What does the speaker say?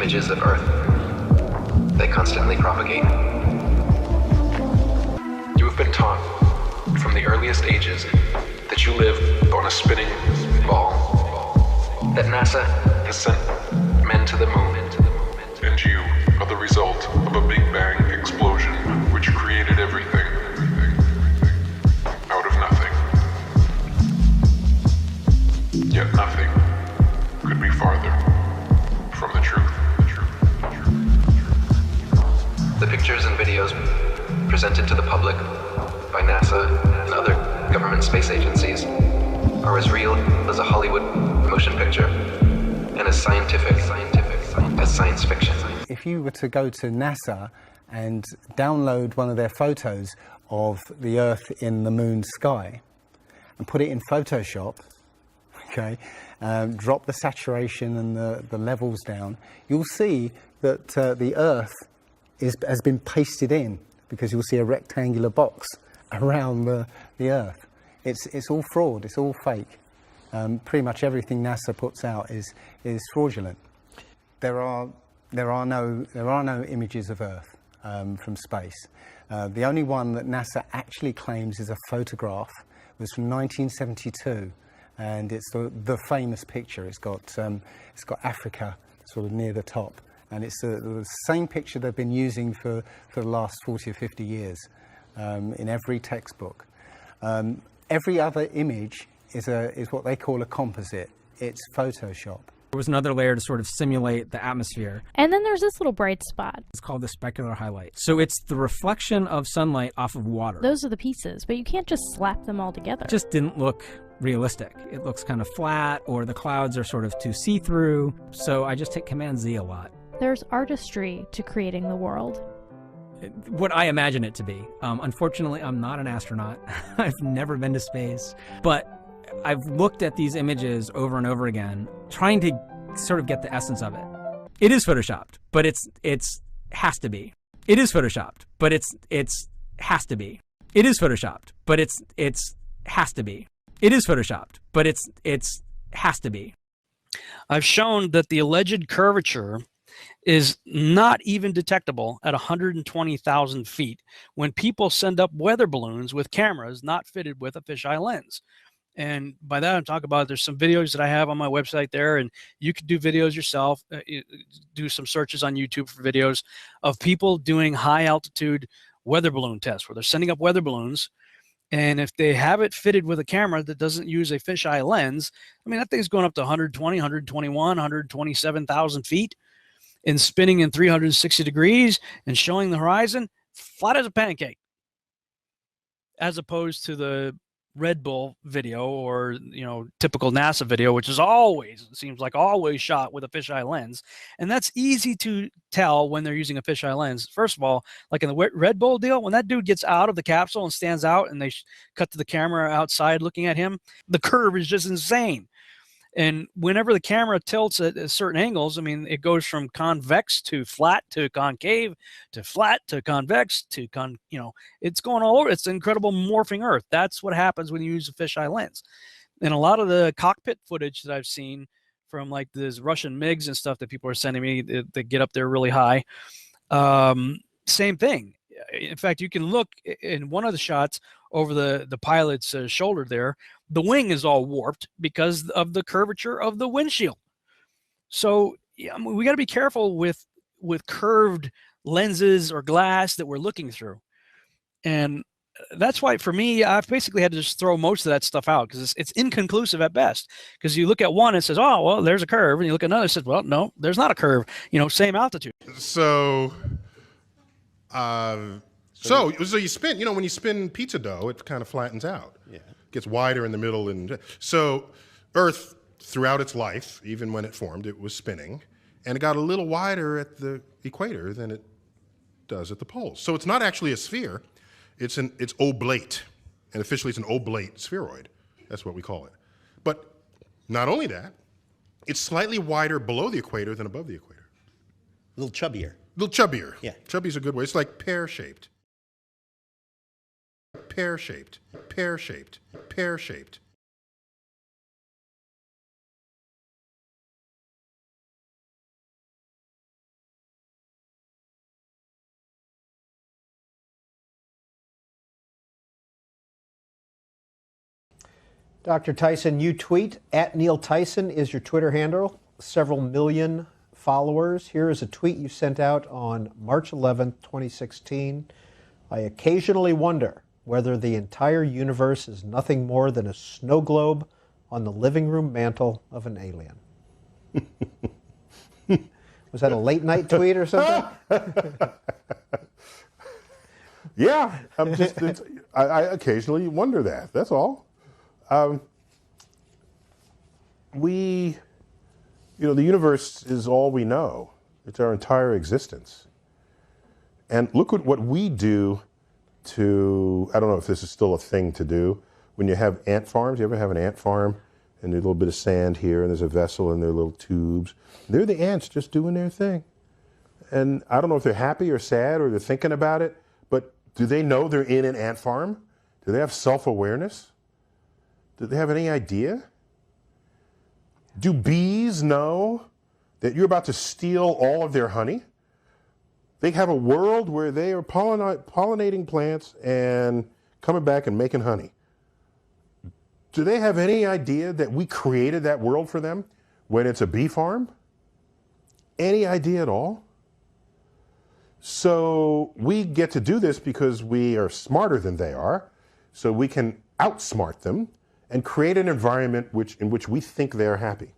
images of Earth. They constantly propagate. You have been taught from the earliest ages that you live on a spinning ball, that NASA has sent men to the moon. And you are the result of a Big Bang explosion which created everything out of nothing. Yet nothing could be farther from the truth. The pictures and videos presented to the public by NASA and other government space agencies are as real as a Hollywood motion picture and as scientific as science fiction. If you were to go to NASA and download one of their photos of the Earth in the moon sky and put it in Photoshop, okay, drop the saturation and the levels down, you'll see that the Earth has been pasted in, because you'll see a rectangular box around the Earth. It's all fraud, it's all fake. Pretty much everything NASA puts out is fraudulent. There are no images of Earth from space. The only one that NASA actually claims is a photograph was from 1972, and it's the famous picture. It's got Africa sort of near the top, and it's the same picture they've been using for the last 40 or 50 years in every textbook. Every other image is what they call a composite. It's Photoshop. There was another layer to sort of simulate the atmosphere. And then there's this little bright spot. It's called the specular highlight. So it's the reflection of sunlight off of water. Those are the pieces, but you can't just slap them all together. It just didn't look realistic. It looks kind of flat, or the clouds are sort of too see-through. So I just hit Command Z a lot. There's artistry to creating the world. What I imagine it to be. Unfortunately, I'm not an astronaut. I've never been to space. But I've looked at these images over and over again, trying to sort of get the essence of it. It is photoshopped, but it's has to be. It is photoshopped, but it's has to be. It is photoshopped, but it's has to be. It is photoshopped, but it's has to be. I've shown that the alleged curvature is not even detectable at 120,000 feet when people send up weather balloons with cameras not fitted with a fisheye lens. And by that, I'm talking about there's some videos that I have on my website there, and you could do videos yourself, do some searches on YouTube for videos of people doing high altitude weather balloon tests where they're sending up weather balloons. And if they have it fitted with a camera that doesn't use a fisheye lens, I mean, that thing's going up to 120, 121, 127,000 feet and spinning in 360 degrees and showing the horizon flat as a pancake, as opposed to the Red Bull video or, typical NASA video, which is always, it seems like always shot with a fisheye lens. And that's easy to tell when they're using a fisheye lens. First of all, like in the Red Bull deal, when that dude gets out of the capsule and stands out and they cut to the camera outside looking at him, the curve is just insane. And whenever the camera tilts at certain angles, I mean, it goes from convex to flat to concave to flat to convex to it's going all over. It's incredible morphing Earth. That's what happens when you use a fisheye lens. And a lot of the cockpit footage that I've seen from like these Russian MiGs and stuff that people are sending me that get up there really high, same thing. In fact, you can look in one of the shots over the pilot's shoulder there, the wing is all warped because of the curvature of the windshield. So we got to be careful with curved lenses or glass that we're looking through. And that's why, for me, I've basically had to just throw most of that stuff out because it's inconclusive at best. Because you look at one and it says, oh, well, there's a curve. And you look at another and it says, well, no, there's not a curve. Same altitude. So you spin, when you spin pizza dough, it kind of flattens out. Yeah. Gets wider in the middle. And so Earth, throughout its life, even when it formed, it was spinning. And it got a little wider at the equator than it does at the poles. So it's not actually a sphere. It's oblate. And officially it's an oblate spheroid. That's what we call it. But not only that, it's slightly wider below the equator than above the equator. A little chubbier. A little chubbier. Yeah. Chubby's a good way. It's like pear-shaped. Pear-shaped. Pear-shaped. Pear-shaped. Dr. Tyson, you tweet at Neil Tyson is your Twitter handle. Several million followers. Here is a tweet you sent out on March 11th, 2016. I occasionally wonder whether the entire universe is nothing more than a snow globe on the living room mantle of an alien. Was that a late night tweet or something? Yeah, I occasionally wonder that. That's all. The universe is all we know. It's our entire existence. And look at what we do to, I don't know if this is still a thing to do, when you have ant farms. You ever have an ant farm and there's a little bit of sand here and there's a vessel and there are little tubes. They're the ants just doing their thing. And I don't know if they're happy or sad or they're thinking about it, but do they know they're in an ant farm? Do they have self-awareness? Do they have any idea? Do bees know that you're about to steal all of their honey? They have a world where they are pollinating plants and coming back and making honey. Do they have any idea that we created that world for them when it's a bee farm? Any idea at all? So we get to do this because we are smarter than they are, so we can outsmart them and create an environment in which we think they're happy.